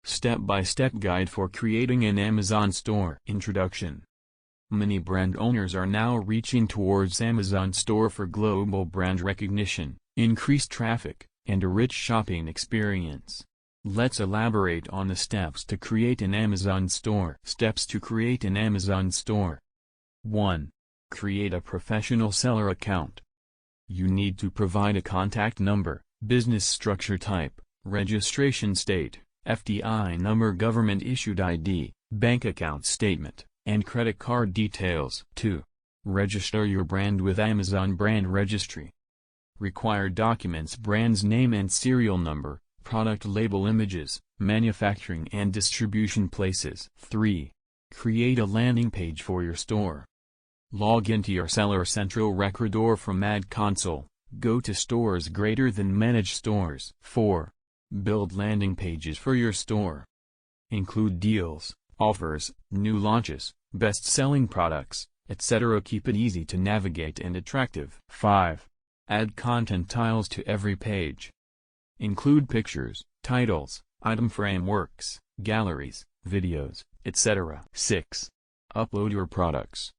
Step-by-step guide for creating an Amazon store. Introduction. Many brand owners are now reaching towards Amazon store for global brand recognition, increased traffic, and a rich shopping experience. Let's elaborate on the steps to create an Amazon store. Steps to create an Amazon store. 1. Create a professional seller account. You need to provide a contact number, business structure type, registration state, FDI number, government-issued ID, bank account statement, and credit card details. 2. Register your brand with Amazon Brand Registry. Required documents: brand's name and serial number, product label images, manufacturing and distribution places. 3. Create a landing page for your store. Log into your Seller Central record or from Ad Console, go to Stores greater than Manage Stores. 4. Build landing pages for your store. Include deals, offers, new launches, best-selling products, etc. Keep it easy to navigate and attractive. 5. Add content tiles to every page. Include pictures, titles, item frameworks, galleries, videos, etc. 6. Upload your products.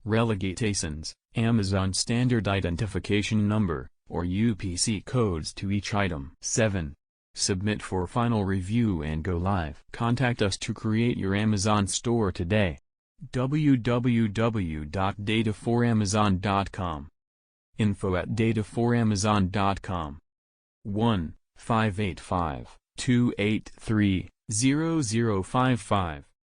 Relegate ASINs, Amazon Standard Identification Number, or UPC codes to each item. 7. Submit for final review and go live. Contact us to create your Amazon store today. www.data4amazon.com. info@data4amazon.com. 1-585-283-0055